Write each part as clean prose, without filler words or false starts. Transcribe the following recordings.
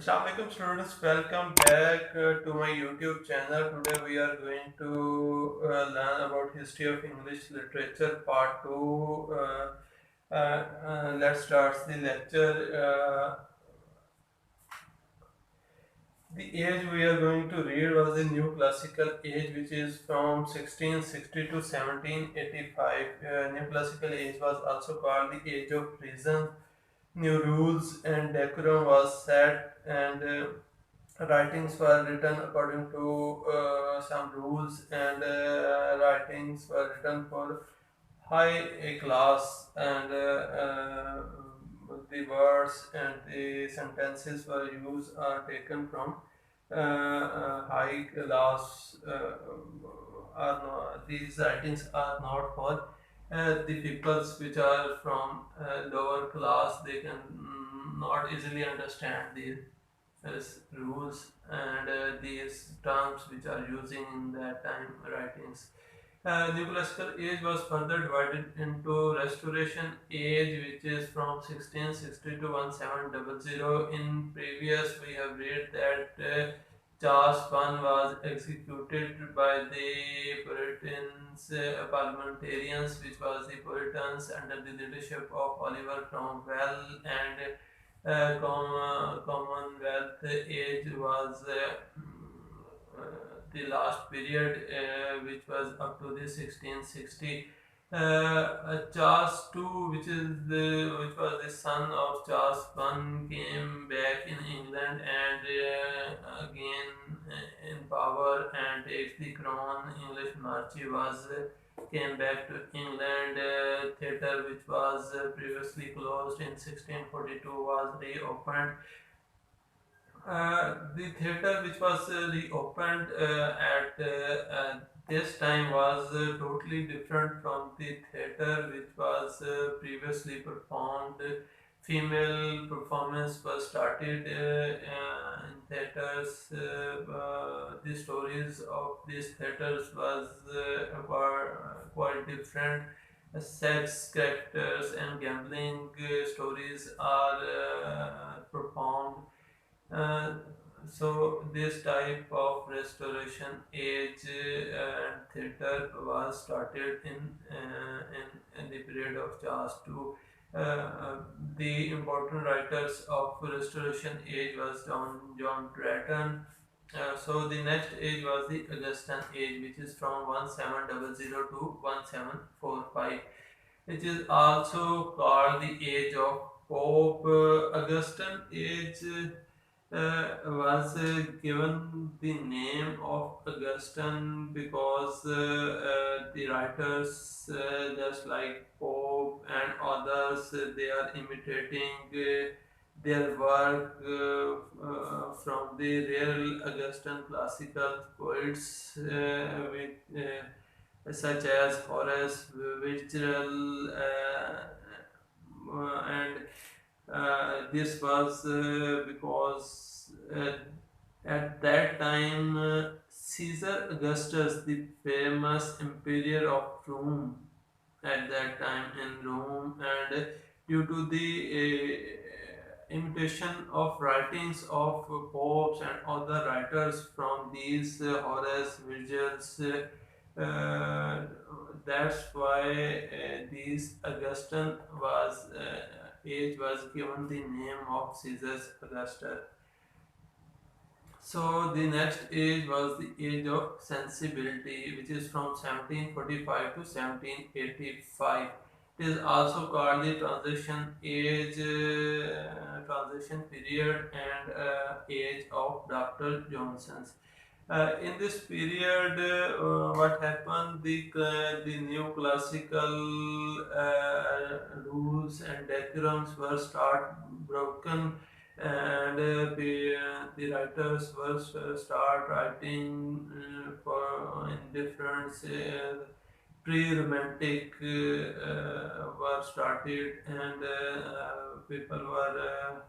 Assalamualaikum students, welcome back to my YouTube channel. Today we are going to learn about history of English literature part 2. Let's start the lecture. The age we are going to read was the New Classical Age, which is from 1660 to 1785. New Classical Age was also called the Age of Reason. New rules and decorum was set, and writings were written according to some rules, and writings were written for high class, and the words and the sentences were used are taken from high class. Are not, these writings are not for the peoples which are from lower class. They can not easily understand these rules and these terms which are using in that time writings. The classical age was further divided into Restoration Age, which is from 1660 to 1700. In previous, we have read that Charles I was executed by the Puritans, parliamentarians, which was the Puritans under the leadership of Oliver Cromwell, and Commonwealth Age was the last period, which was up to the 1660. Charles II, which was the son of Charles I, came back in England and again in power and takes the crown. English monarchy was came back to England. Theatre, which was previously closed in 1642, was reopened. The theatre which was reopened at this time was totally different from the theatre which was previously performed. Female performance was started in theatres. The stories of these theatres were quite different. Sex characters and gambling stories are performed. uh, so this type of restoration age and theatre was started in the period of Charles II. The important writers of restoration age was John Drayton. So the next age was the Augustan age, which is from 1700 to 1745, which is also called the age of Pope. Augustan age was given the name of Augustine because the writers, just like Pope and others, they are imitating their work from the real Augustan classical poets, such as Horace, Virgil, and this was because at that time Caesar Augustus, the famous emperor of Rome, at that time in Rome, and due to the imitation of writings of popes and other writers from these Horace, Virgil's, that's why these Augustine was age was given the name of Caesar Augustus. So the next age was the age of sensibility, which is from 1745 to 1785. It is also called the transition age, transition period, and age of Dr. Johnson's. In this period, what happened? The new classical rules and decorums were start broken, and the writers were start writing for in different pre-romantic were started, and people were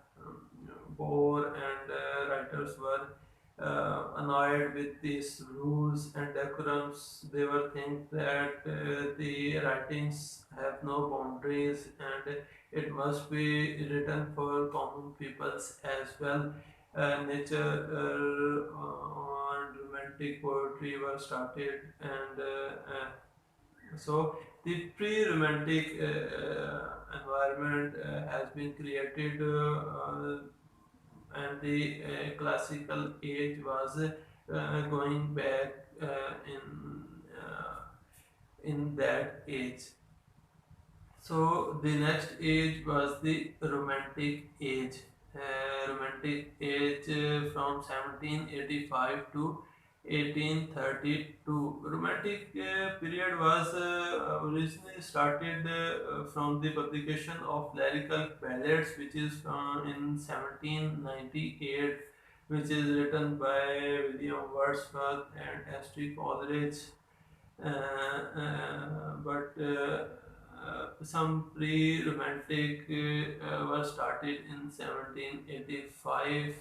bored, and writers were annoyed with these rules and decorums. They were think that the writings have no boundaries and it must be written for common peoples as well. nature and romantic poetry were started, and so the pre-romantic environment has been created, and the classical age was going back in that age. So the next age was the Romantic Age. Romantic Age from 1785 to 1832. Romantic period was originally started from the publication of lyrical ballads, which is in 1798, which is written by William Wordsworth and S.T. Coleridge. But some pre-romantic was started in 1785.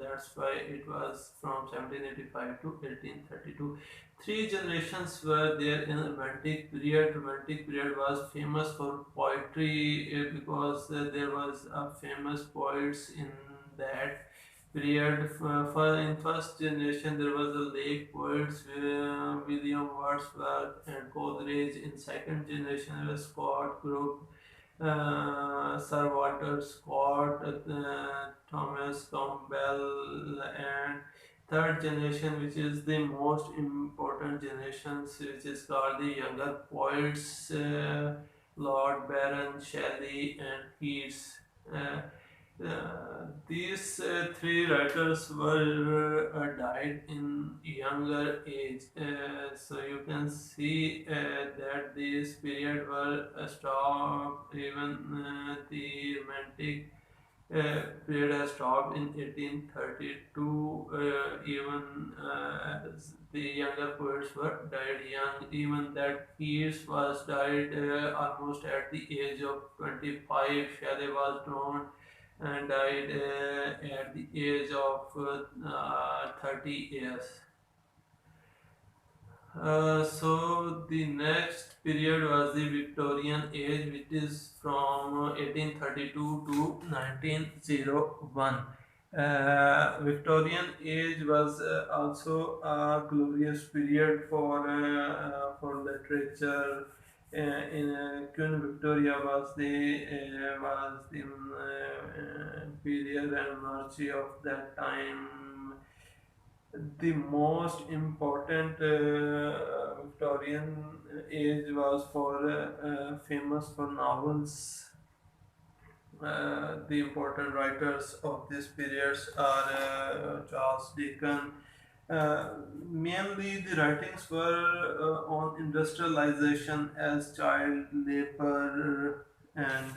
That's why it was from 1785 to 1832. Three generations were there in romantic period. Romantic period was famous for poetry because there was a famous poets in that period. For in first generation there was a lake poets, William Wordsworth and Coleridge. In second generation there was Scott group, Sir Walter Scott, Thomas Campbell, and third generation, which is the most important generations, which is called the younger poets, Lord Byron, Shelley, and Keats. These three writers were died in younger age, so you can see that this period were stopped. Even the romantic period has stopped in 1832. Even as the younger poets were died young. Even that Keats was died almost at the age of 25. Shelley was drawn and died at the age of 30 years. So the next period was the Victorian Age, which is from 1832 to 1901. Victorian Age was also a glorious period for literature. In Queen Victoria was the imperial and monarchy of that time. The most important Victorian age was for famous for novels. The important writers of this period are Charles Dickens. Uh, Mainly, the writings were on industrialization as child labor, and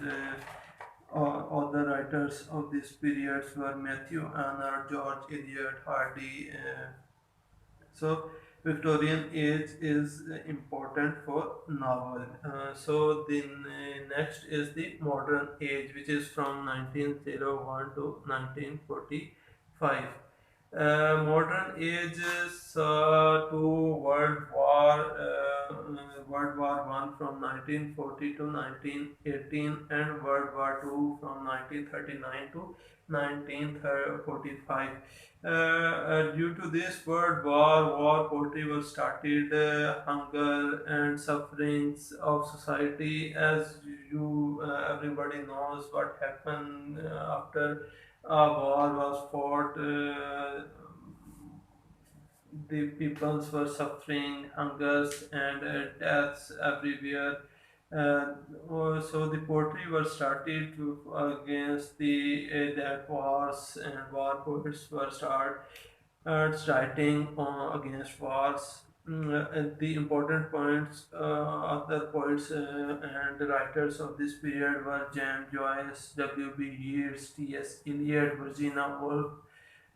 other writers of this period were Matthew Arnold, George Eliot, Hardy. So Victorian age is important for novel. So the next is the modern age, which is from 1901 to 1945. Modern age is to World War One from 1940 to 1918, and World War Two from 1939 to 1945. Due to this war poverty was started, hunger and sufferings of society. As you everybody knows what happened after a war was fought. The peoples were suffering hungers and deaths everywhere. So the poetry was started against the that wars, and war poets were started writing against wars. And the important points, other poets and writers of this period were James Joyce, W.B. Yeats, T.S. Eliot, Virginia Woolf,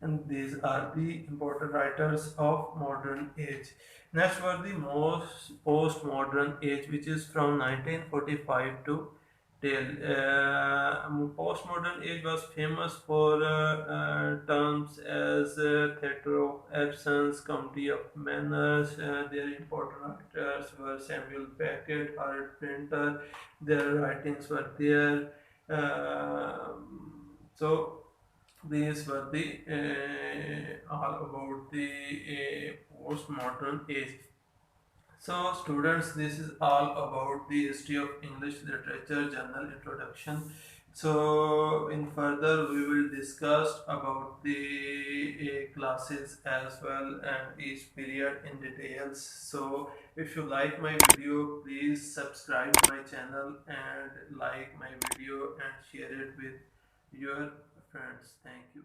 and these are the important writers of modern age. Next were the most postmodern age, which is from 1945 to till postmodern age was famous for terms as theatre of absence, comedy of manners. Their important writers were Samuel Beckett, Harold Pinter. Their writings were there. So These were the all about the postmodern age. So, students, this is all about the history of English literature general introduction. So, in further, we will discuss about the classes as well and each period in details. So, if you like my video, please subscribe my channel and like my video and share it with your friends. Thank you.